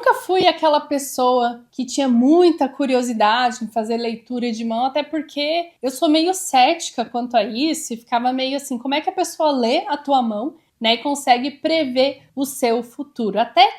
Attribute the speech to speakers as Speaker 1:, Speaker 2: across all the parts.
Speaker 1: nunca fui aquela pessoa que tinha muita curiosidade em fazer leitura de mão, até porque eu sou meio cética quanto a isso e ficava meio assim, como é que a pessoa lê a tua mão, né, e consegue prever o seu futuro? Até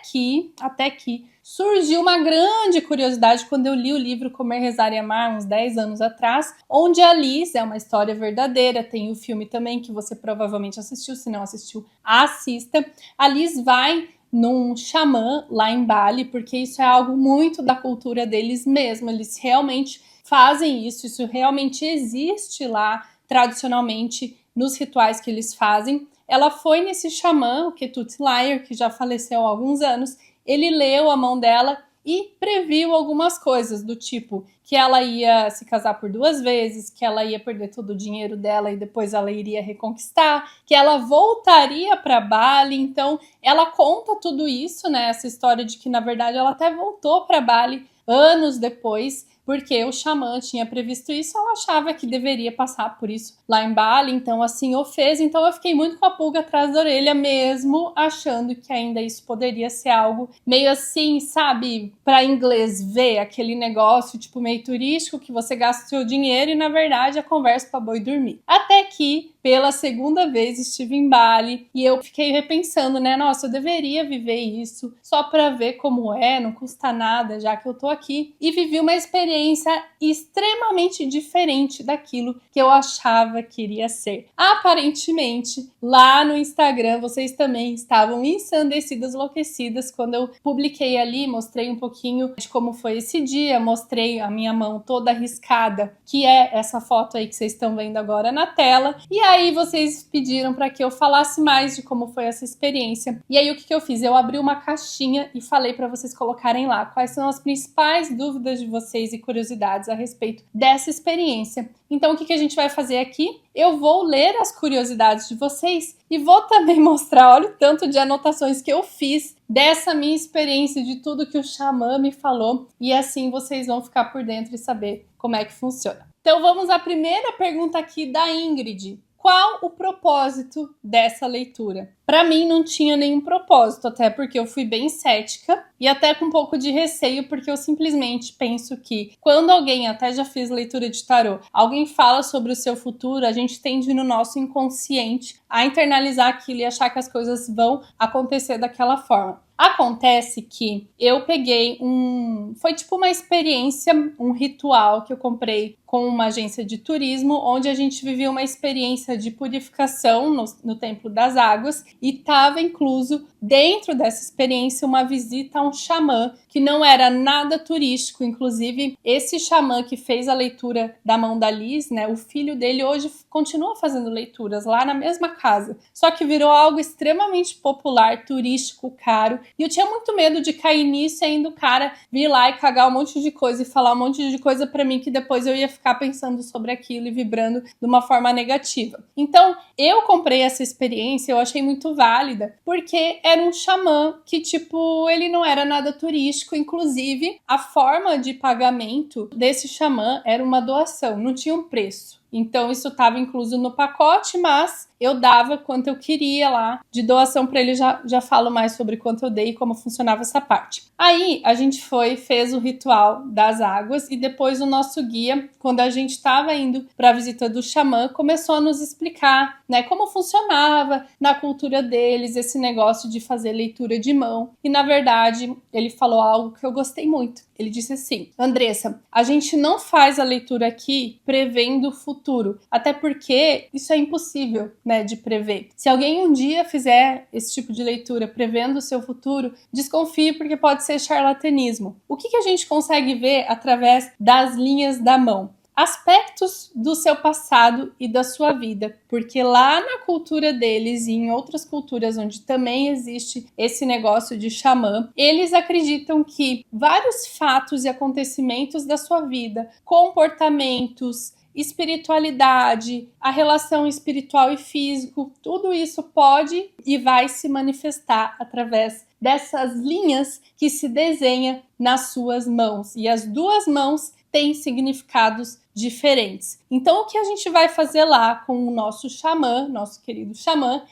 Speaker 1: que surgiu uma grande curiosidade quando eu li o livro Comer, Rezar e Amar, uns 10 anos atrás, onde a Liz, é uma história verdadeira, tem o filme também que você provavelmente assistiu, se não assistiu, assista. A Liz vai num xamã lá em Bali, porque isso é algo muito da cultura deles mesmo, eles realmente fazem isso realmente existe lá tradicionalmente nos rituais que eles fazem. Ela foi nesse xamã, o Ketut Liar, que já faleceu há alguns anos, ele leu a mão dela e previu algumas coisas, do tipo que ela ia se casar por 2 vezes, que ela ia perder todo o dinheiro dela e depois ela iria reconquistar, que ela voltaria para Bali. Então ela conta tudo isso, né? Essa história de que na verdade ela até voltou para Bali anos depois, porque o xamã tinha previsto isso, ela achava que deveria passar por isso lá em Bali, então assim o fez. Então eu fiquei muito com a pulga atrás da orelha mesmo, achando que ainda isso poderia ser algo meio assim, sabe, para inglês ver, aquele negócio tipo meio turístico que você gasta o seu dinheiro e na verdade a conversa para boi dormir. Até que pela 2ª vez estive em Bali e eu fiquei repensando, né, nossa, eu deveria viver isso só para ver como é, não custa nada já que eu tô aqui, e vivi uma experiência extremamente diferente daquilo que eu achava que iria ser. Aparentemente, lá no Instagram, vocês também estavam ensandecidas, enlouquecidas, quando eu publiquei ali, mostrei um pouquinho de como foi esse dia, mostrei a minha mão toda riscada, que é essa foto aí que vocês estão vendo agora na tela, e aí vocês pediram para que eu falasse mais de como foi essa experiência. E aí o que eu fiz? Eu abri uma caixinha e falei para vocês colocarem lá quais são as principais dúvidas de vocês e curiosidades a respeito dessa experiência. Então, o que a gente vai fazer aqui? Eu vou ler as curiosidades de vocês e vou também mostrar, olha o tanto de anotações que eu fiz dessa minha experiência, de tudo que o xamã me falou, e assim vocês vão ficar por dentro e saber como é que funciona. Então, vamos à primeira pergunta aqui da Ingrid. Qual o propósito dessa leitura? Para mim não tinha nenhum propósito, até porque eu fui bem cética e até com um pouco de receio, porque eu simplesmente penso que quando alguém, até já fiz leitura de tarô, alguém fala sobre o seu futuro, a gente tende no nosso inconsciente a internalizar aquilo e achar que as coisas vão acontecer daquela forma. Acontece que eu peguei foi tipo uma experiência, um ritual que eu comprei com uma agência de turismo, onde a gente vivia uma experiência de purificação no Templo das Águas, e estava incluso dentro dessa experiência uma visita a um xamã que não era nada turístico. Inclusive, esse xamã que fez a leitura da mão da Liz, né, o filho dele hoje continua fazendo leituras lá na mesma casa, só que virou algo extremamente popular, turístico, caro, e eu tinha muito medo de cair nisso e ainda o cara vir lá e cagar um monte de coisa e falar um monte de coisa pra mim que depois eu ia ficar pensando sobre aquilo e vibrando de uma forma negativa. Então, eu comprei essa experiência, eu achei muito válida, porque era um xamã que, tipo, ele não era nada turístico, inclusive a forma de pagamento desse xamã era uma doação, não tinha um preço. Então isso estava incluso no pacote, mas eu dava quanto eu queria lá de doação para ele. Já falo mais sobre quanto eu dei e como funcionava essa parte. Aí a gente fez o ritual das águas e depois o nosso guia, quando a gente estava indo para a visita do xamã, começou a nos explicar, né, como funcionava na cultura deles esse negócio de fazer leitura de mão. E na verdade ele falou algo que eu gostei muito. Ele disse assim: Andressa, a gente não faz a leitura aqui prevendo o futuro, até porque isso é impossível, né, de prever. Se alguém um dia fizer esse tipo de leitura prevendo o seu futuro, desconfie, porque pode ser charlatanismo. O que a gente consegue ver através das linhas da mão? Aspectos do seu passado e da sua vida, porque lá na cultura deles e em outras culturas onde também existe esse negócio de xamã, eles acreditam que vários fatos e acontecimentos da sua vida, comportamentos, espiritualidade, a relação espiritual e físico, tudo isso pode e vai se manifestar através dessas linhas que se desenha nas suas mãos. E as duas mãos têm significados diferentes. Então, o que a gente vai fazer lá com o nosso xamã, nosso querido xamã,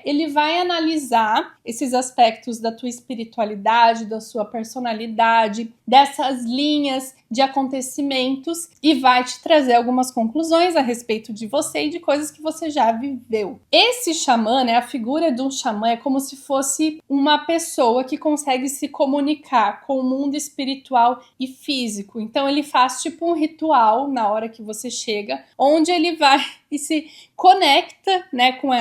Speaker 1: ele vai analisar esses aspectos da tua espiritualidade, da sua personalidade, dessas linhas de acontecimentos e vai te trazer algumas conclusões a respeito de você e de coisas que você já viveu. Esse xamã, né, a figura de um xamã é como se fosse uma pessoa que consegue se comunicar com o mundo espiritual e físico. Então ele faz tipo um ritual na hora que você chega, onde ele vai e se conecta, né, com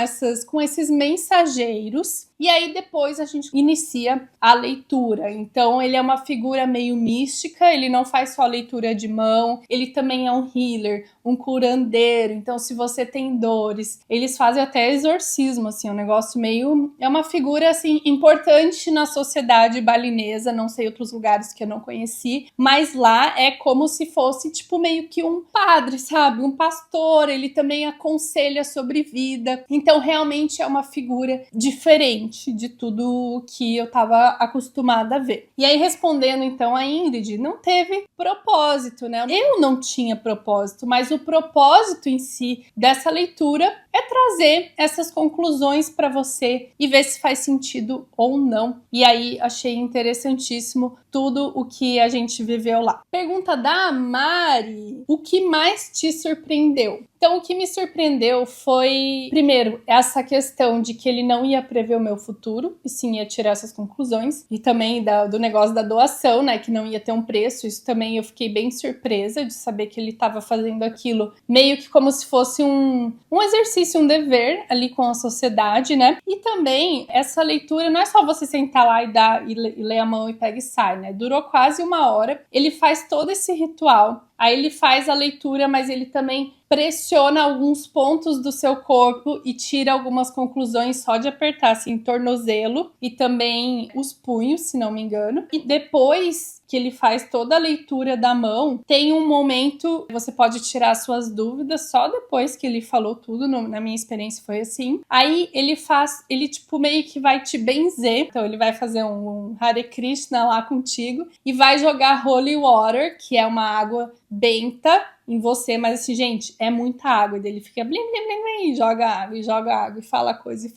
Speaker 1: esses mensageiros. E aí depois a gente inicia a leitura. Então ele é uma figura meio mística, ele não faz só leitura de mão, ele também é um healer, um curandeiro. Então se você tem dores, eles fazem até exorcismo, assim, um negócio meio... É uma figura, assim, importante na sociedade balinesa, não sei outros lugares que eu não conheci, mas lá é como se fosse, tipo, meio que um padre, sabe? Um pastor, ele também aconselha sobre vida. Então realmente é uma figura diferente de tudo que eu estava acostumada a ver. E aí, respondendo então a Ingrid, não teve propósito, né? Eu não tinha propósito, mas o propósito em si dessa leitura é trazer essas conclusões para você e ver se faz sentido ou não. E aí, achei interessantíssimo tudo o que a gente viveu lá. Pergunta da Mari: o que mais te surpreendeu? Então, o que me surpreendeu foi, primeiro, essa questão de que ele não ia prever o meu futuro, e sim ia tirar essas conclusões, e também do negócio da doação, né, que não ia ter um preço. Isso também eu fiquei bem surpresa de saber que ele estava fazendo aquilo meio que como se fosse um exercício, um dever ali com a sociedade, né? E também, essa leitura não é só você sentar lá e ler a mão e pega e sai, né? Durou quase 1 hora. Ele faz todo esse ritual. Aí ele faz a leitura, mas ele também pressiona alguns pontos do seu corpo e tira algumas conclusões só de apertar, assim, tornozelo e também os punhos, se não me engano. E depois que ele faz toda a leitura da mão, tem um momento, você pode tirar suas dúvidas só depois que ele falou tudo, na minha experiência foi assim. Aí ele tipo meio que vai te benzer, então ele vai fazer um Hare Krishna lá contigo e vai jogar Holy Water, que é uma água benta, em você, mas assim, gente, é muita água. E daí ele fica blim, blim, blim, blim, e joga água, e fala coisa,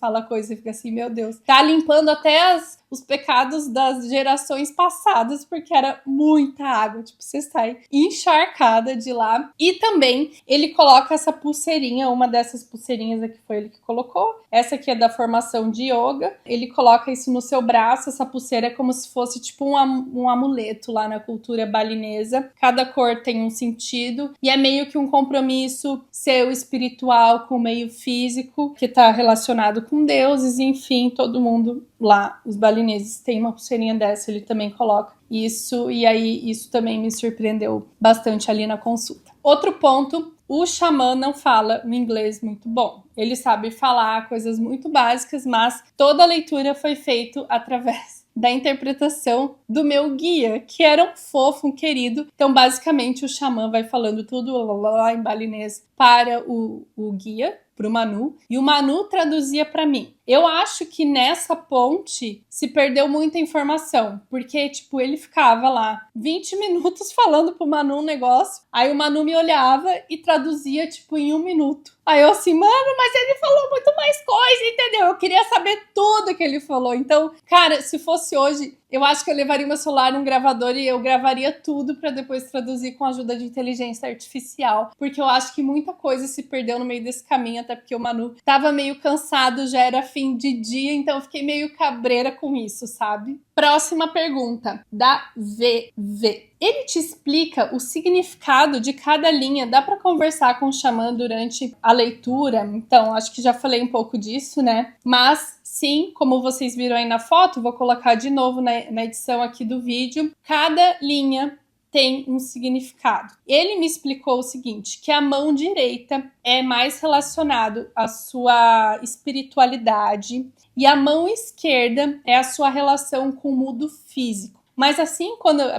Speaker 1: e fica assim, meu Deus. Tá limpando até os pecados das gerações passadas, porque era muita água. Tipo, você sai encharcada de lá. E também, ele coloca essa pulseirinha, uma dessas pulseirinhas aqui foi ele que colocou. Essa aqui é da formação de yoga. Ele coloca isso no seu braço, essa pulseira é como se fosse tipo um amuleto lá na cultura balinesa. Cada cor tem um sentido. E é meio que um compromisso seu espiritual com o meio físico, que tá relacionado com deuses, enfim, todo mundo lá, os balineses, tem uma pulseirinha dessa, ele também coloca isso, e aí isso também me surpreendeu bastante ali na consulta. Outro ponto, o xamã não fala um inglês muito bom. Ele sabe falar coisas muito básicas, mas toda a leitura foi feita através da interpretação do meu guia, que era um fofo, um querido. Então, basicamente, o xamã vai falando tudo lá em balinês para o guia, para o Manu, e o Manu traduzia para mim. Eu acho que nessa ponte se perdeu muita informação, porque, tipo, ele ficava lá 20 minutos falando pro Manu um negócio, aí o Manu me olhava e traduzia, tipo, em 1 minuto. Aí eu assim, mano, mas ele falou muito mais coisa, entendeu? Eu queria saber tudo que ele falou. Então, cara, se fosse hoje, eu acho que eu levaria meu celular num gravador e eu gravaria tudo pra depois traduzir com a ajuda de inteligência artificial, porque eu acho que muita coisa se perdeu no meio desse caminho, até porque o Manu tava meio cansado, já era fim de dia, então eu fiquei meio cabreira com isso, sabe? Próxima pergunta, da VV. Ele te explica o significado de cada linha. Dá para conversar com o xamã durante a leitura? Então, acho que já falei um pouco disso, né? Mas, sim, como vocês viram aí na foto, vou colocar de novo na edição aqui do vídeo. Cada linha tem um significado. Ele me explicou o seguinte, que a mão direita é mais relacionado à sua espiritualidade e a mão esquerda é a sua relação com o mundo físico. Mas assim,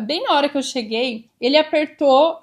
Speaker 1: bem na hora que eu cheguei, ele apertou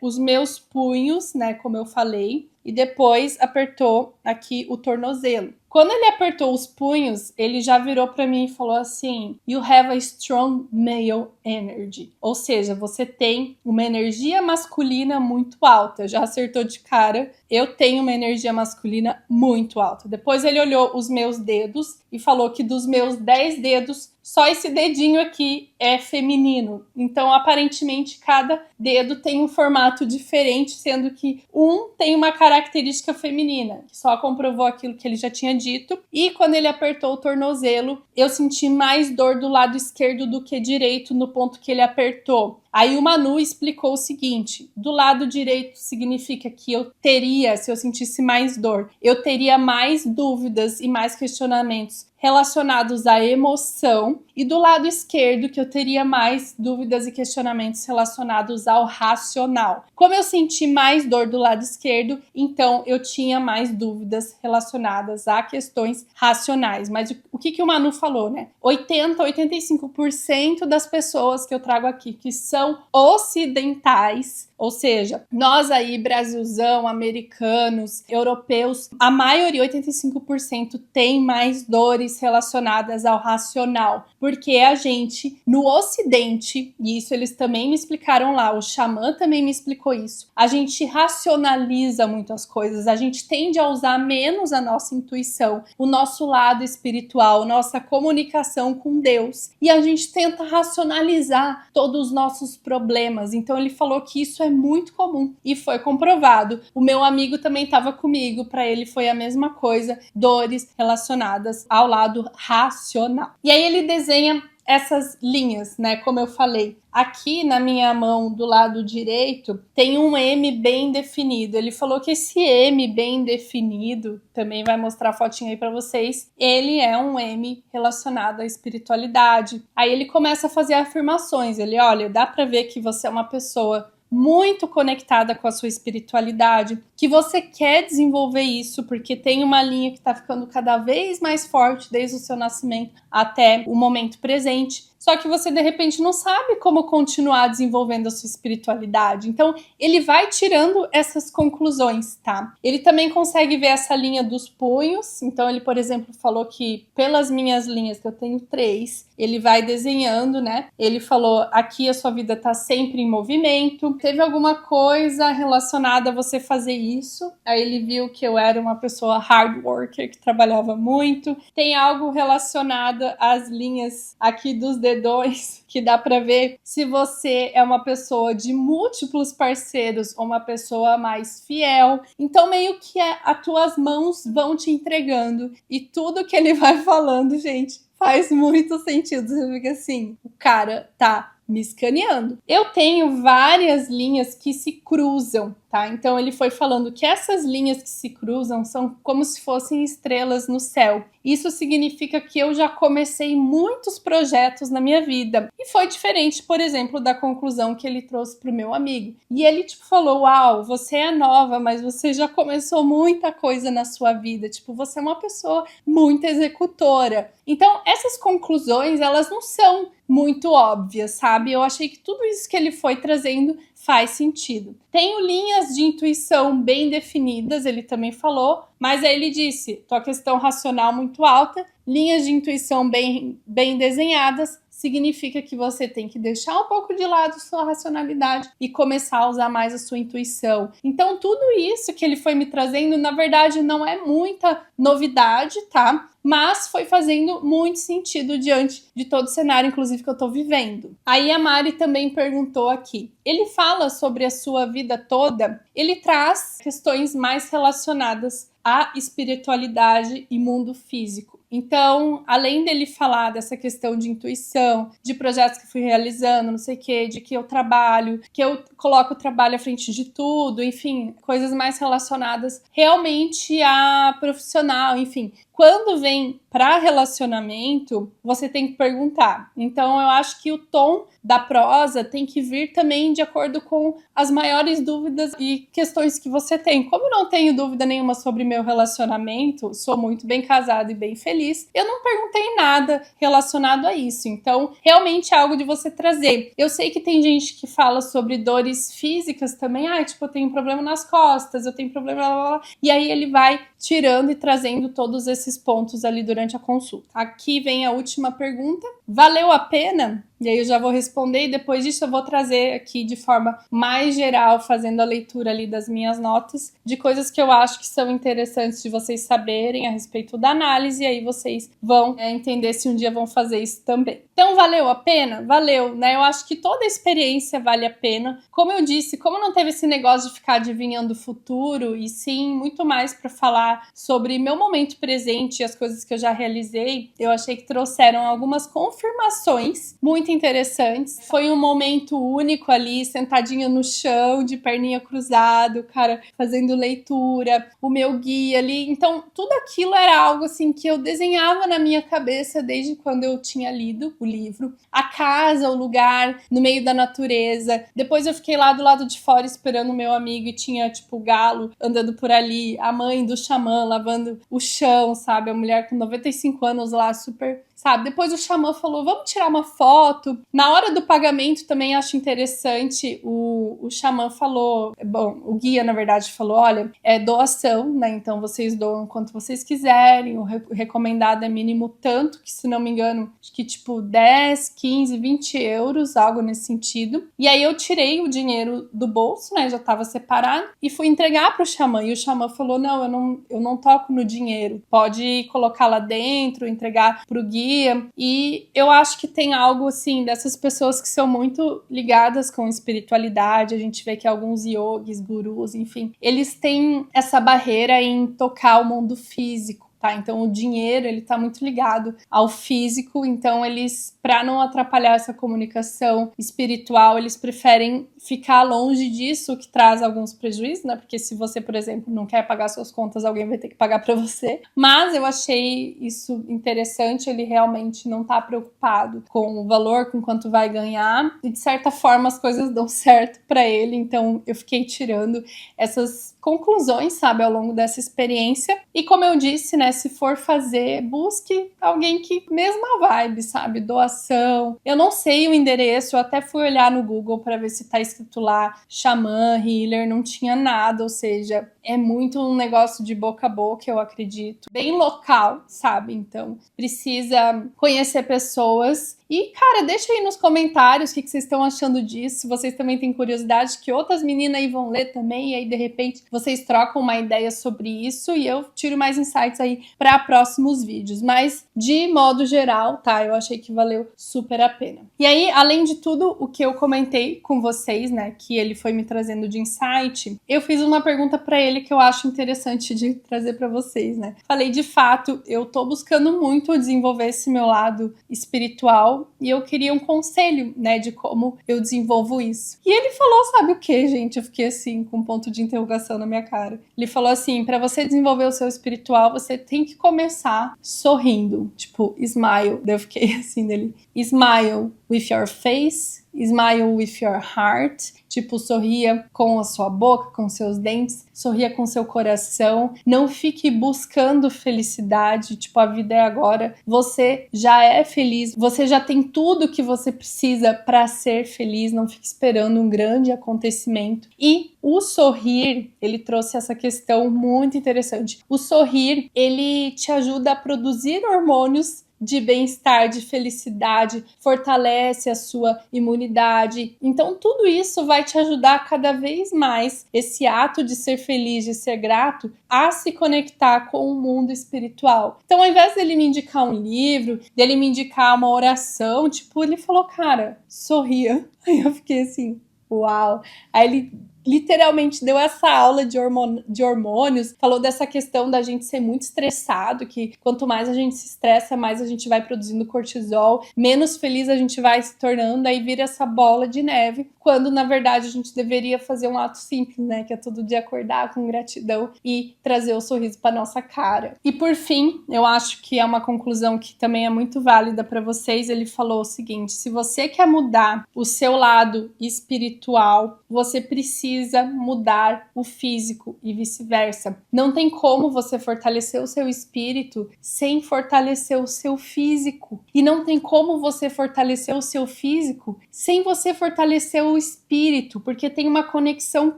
Speaker 1: os meus punhos, né, como eu falei, e depois apertou aqui o tornozelo. Quando ele apertou os punhos, ele já virou para mim e falou assim: You have a strong male energy. Ou seja, você tem uma energia masculina muito alta. Já acertou de cara. Eu tenho uma energia masculina muito alta. Depois ele olhou os meus dedos e falou que dos meus 10 dedos, só esse dedinho aqui é feminino. Então, aparentemente, cada dedo tem um formato diferente, sendo que um tem uma característica feminina, que só comprovou aquilo que ele já tinha dito. E quando ele apertou o tornozelo, eu senti mais dor do lado esquerdo do que direito no ponto que ele apertou. Aí o Manu explicou o seguinte: do lado direito significa que eu teria, se eu sentisse mais dor, eu teria mais dúvidas e mais questionamentos relacionados à emoção, e do lado esquerdo que eu teria mais dúvidas e questionamentos relacionados ao racional. Como eu senti mais dor do lado esquerdo, então eu tinha mais dúvidas relacionadas a questões racionais. Mas o que o Manu falou, né? 85% das pessoas que eu trago aqui que são ocidentais, ou seja, nós aí, Brasilzão, americanos, europeus, a maioria, 85%, tem mais dores relacionadas ao racional. Porque a gente, no Ocidente, e isso eles também me explicaram lá, o xamã também me explicou isso, a gente racionaliza muitas coisas, a gente tende a usar menos a nossa intuição, o nosso lado espiritual, nossa comunicação com Deus, e a gente tenta racionalizar todos os nossos problemas. Então ele falou que isso é muito comum e foi comprovado. O meu amigo também estava comigo, para ele foi a mesma coisa, dores relacionadas ao lado racional. E aí ele desenha essas linhas, né? Como eu falei, aqui na minha mão do lado direito tem um M bem definido. Ele falou que esse M bem definido, também vai mostrar a fotinha aí para vocês, ele é um M relacionado à espiritualidade. Aí ele começa a fazer afirmações. Ele, olha, dá para ver que você é uma pessoa muito conectada com a sua espiritualidade, que você quer desenvolver isso, porque tem uma linha que está ficando cada vez mais forte desde o seu nascimento até o momento presente. Só que você, de repente, não sabe como continuar desenvolvendo a sua espiritualidade. Então, ele vai tirando essas conclusões, tá? Ele também consegue ver essa linha dos punhos. Então, ele, por exemplo, falou que pelas minhas linhas, que eu tenho 3, ele vai desenhando, né? Ele falou, aqui a sua vida tá sempre em movimento. Teve alguma coisa relacionada a você fazer isso? Aí ele viu que eu era uma pessoa hard worker, que trabalhava muito. Tem algo relacionado às linhas aqui dos dedões, que dá para ver se você é uma pessoa de múltiplos parceiros ou uma pessoa mais fiel. Então, meio que as tuas mãos vão te entregando. E tudo que ele vai falando, gente, faz muito sentido. Você fica assim, o cara tá me escaneando. Eu tenho várias linhas que se cruzam, tá? Então ele foi falando que essas linhas que se cruzam são como se fossem estrelas no céu. Isso significa que eu já comecei muitos projetos na minha vida. E foi diferente, por exemplo, da conclusão que ele trouxe pro meu amigo. E ele, tipo, falou, uau, você é nova, mas você já começou muita coisa na sua vida. Tipo, você é uma pessoa muito executora. Então, essas conclusões, elas não são muito óbvias, sabe? Eu achei que tudo isso que ele foi trazendo faz sentido. Tenho linhas de intuição bem definidas, ele também falou, mas aí ele disse, tua questão racional muito alta, linhas de intuição bem desenhadas, significa que você tem que deixar um pouco de lado sua racionalidade e começar a usar mais a sua intuição. Então, tudo isso que ele foi me trazendo, na verdade, não é muita novidade, tá? Mas foi fazendo muito sentido diante de todo o cenário, inclusive, que eu tô vivendo. Aí a Mari também perguntou aqui. Ele fala sobre a sua vida toda, ele traz questões mais relacionadas à espiritualidade e mundo físico. Então, além dele falar dessa questão de intuição, de projetos que eu fui realizando, não sei o quê, de que eu trabalho, que eu coloco o trabalho à frente de tudo, enfim, coisas mais relacionadas realmente a profissional, enfim. Quando vem para relacionamento, você tem que perguntar. Então, eu acho que o tom da prosa tem que vir também de acordo com as maiores dúvidas e questões que você tem. Como eu não tenho dúvida nenhuma sobre meu relacionamento, sou muito bem casada e bem feliz, eu não perguntei nada relacionado a isso. Então, realmente é algo de você trazer. Eu sei que tem gente que fala sobre dores físicas também. Tipo, eu tenho problema nas costas, eu tenho problema... Blá, blá, blá. E aí ele vai tirando e trazendo todos esses esses pontos ali durante a consulta. Aqui vem a última pergunta. Valeu a pena? E aí eu já vou responder e depois disso eu vou trazer aqui de forma mais geral, fazendo a leitura ali das minhas notas, de coisas que eu acho que são interessantes de vocês saberem a respeito da análise, e aí vocês vão entender se um dia vão fazer isso também. Então, valeu a pena? Valeu, né? Eu acho que toda experiência vale a pena. Como eu disse, como não teve esse negócio de ficar adivinhando o futuro, e sim muito mais para falar sobre meu momento presente e as coisas que eu já realizei, eu achei que trouxeram algumas confirmações muito interessantes. Foi um momento único ali, sentadinha no chão, de perninha cruzada, o cara fazendo leitura, o meu guia ali. Então, tudo aquilo era algo assim que eu desenhava na minha cabeça desde quando eu tinha lido o livro. A casa, o lugar, no meio da natureza. Depois eu fiquei lá do lado de fora esperando o meu amigo e tinha, tipo, o galo andando por ali, a mãe do xamã lavando o chão, sabe? A mulher com 95 anos lá, super... sabe? Depois o xamã falou, vamos tirar uma foto. Na hora do pagamento também acho interessante, o xamã falou, bom, o guia na verdade falou, olha, é doação, né? Então vocês doam quanto vocês quiserem, o recomendado é mínimo tanto, que se não me engano, acho que tipo 10, 15, 20 euros, algo nesse sentido. E aí eu tirei o dinheiro do bolso, né? Já tava separado, e fui entregar pro xamã. E o xamã falou, não, eu não toco no dinheiro, pode colocar lá dentro, entregar pro guia. E eu acho que tem algo assim dessas pessoas que são muito ligadas com espiritualidade. A gente vê que alguns yogis, gurus, enfim, eles têm essa barreira em tocar o mundo físico. Tá, então o dinheiro, ele tá muito ligado ao físico, então eles, para não atrapalhar essa comunicação espiritual, eles preferem ficar longe disso, que traz alguns prejuízos, né, porque se você, por exemplo, não quer pagar suas contas, alguém vai ter que pagar para você, mas eu achei isso interessante, ele realmente não tá preocupado com o valor, com quanto vai ganhar, e de certa forma as coisas dão certo para ele, então eu fiquei tirando essas conclusões, sabe, ao longo dessa experiência, e como eu disse, né, se for fazer, busque alguém que mesma vibe, sabe? Doação. Eu não sei o endereço, eu até fui olhar no Google para ver se tá escrito lá xamã, healer, não tinha nada, ou seja, é muito um negócio de boca a boca, eu acredito. Bem local, sabe? Então, precisa conhecer pessoas. E, cara, deixa aí nos comentários o que vocês estão achando disso. Se vocês também têm curiosidade, que outras meninas aí vão ler também, e aí, de repente, vocês trocam uma ideia sobre isso e eu tiro mais insights aí para próximos vídeos. Mas, de modo geral, tá? Eu achei que valeu super a pena. E aí, além de tudo o que eu comentei com vocês, né, que ele foi me trazendo de insight, eu fiz uma pergunta para ele que eu acho interessante de trazer para vocês, né? Falei, de fato, eu tô buscando muito desenvolver esse meu lado espiritual e eu queria um conselho, né, de como eu desenvolvo isso. E ele falou, sabe o que, gente? Eu fiquei assim, com um ponto de interrogação na minha cara. Ele falou assim, para você desenvolver o seu espiritual, você tem que começar sorrindo, tipo, smile. Daí eu fiquei assim dele, smile with your face, smile with your heart, tipo, sorria com a sua boca, com seus dentes, sorria com seu coração, não fique buscando felicidade, tipo, a vida é agora, você já é feliz, você já tem tudo que você precisa para ser feliz, não fique esperando um grande acontecimento. E o sorrir, ele trouxe essa questão muito interessante. O sorrir, ele te ajuda a produzir hormônios de bem-estar, de felicidade, fortalece a sua imunidade. Então, tudo isso vai te ajudar cada vez mais, esse ato de ser feliz, de ser grato, a se conectar com o mundo espiritual. Então, ao invés dele me indicar um livro, dele me indicar uma oração, tipo, ele falou, cara, sorria. Aí eu fiquei assim, uau. Aí ele literalmente deu essa aula de hormônios, falou dessa questão da gente ser muito estressado, que quanto mais a gente se estressa, mais a gente vai produzindo cortisol, menos feliz a gente vai se tornando, aí vira essa bola de neve, quando na verdade a gente deveria fazer um ato simples, né, que é todo dia acordar com gratidão e trazer o sorriso para nossa cara. E por fim, eu acho que é uma conclusão que também é muito válida para vocês, ele falou o seguinte, se você quer mudar o seu lado espiritual, você precisa mudar o físico e vice-versa. Não tem como você fortalecer o seu espírito sem fortalecer o seu físico. E não tem como você fortalecer o seu físico sem você fortalecer o espírito, porque tem uma conexão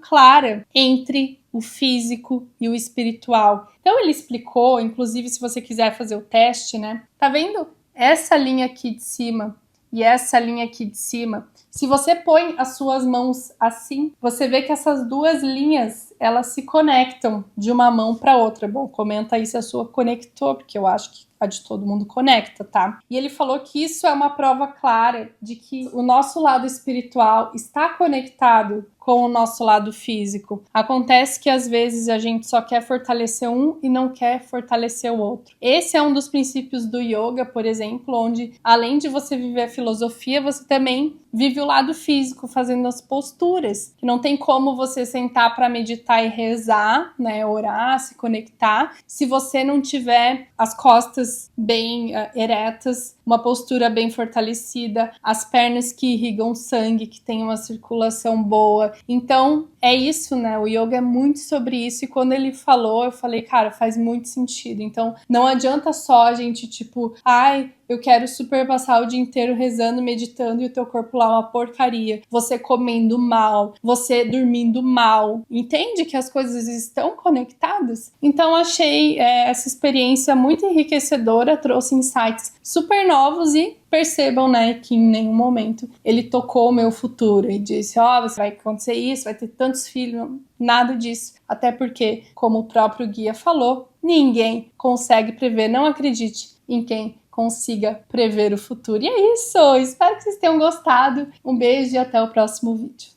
Speaker 1: clara entre o físico e o espiritual. Então ele explicou, inclusive se você quiser fazer o teste, né? Tá vendo essa linha aqui de cima e essa linha aqui de cima? Se você põe as suas mãos assim, você vê que essas duas linhas, elas se conectam de uma mão para outra. Bom, comenta aí se a sua conectou, porque eu acho que a de todo mundo conecta, tá? E ele falou que isso é uma prova clara de que o nosso lado espiritual está conectado com o nosso lado físico. Acontece que às vezes a gente só quer fortalecer um e não quer fortalecer o outro. Esse é um dos princípios do yoga, por exemplo, onde além de você viver a filosofia, você também vive o lado físico, fazendo as posturas. Que não tem como você sentar para meditar e rezar, né, orar, se conectar, se você não tiver as costas bem eretas, uma postura bem fortalecida, as pernas que irrigam sangue, que tem uma circulação boa. Então, é isso, né? O yoga é muito sobre isso. E quando ele falou, eu falei, cara, faz muito sentido. Então, não adianta só a gente, tipo, ai, eu quero super passar o dia inteiro rezando, meditando e o teu corpo lá é uma porcaria. Você comendo mal, você dormindo mal. Entende que as coisas estão conectadas? Então, achei essa experiência muito enriquecedora, trouxe insights super novos e percebam, né, que em nenhum momento ele tocou o meu futuro e disse, vai acontecer isso, vai ter tantos filhos, nada disso. Até porque, como o próprio guia falou, ninguém consegue prever, não acredite em quem consiga prever o futuro. E é isso, espero que vocês tenham gostado. Um beijo e até o próximo vídeo.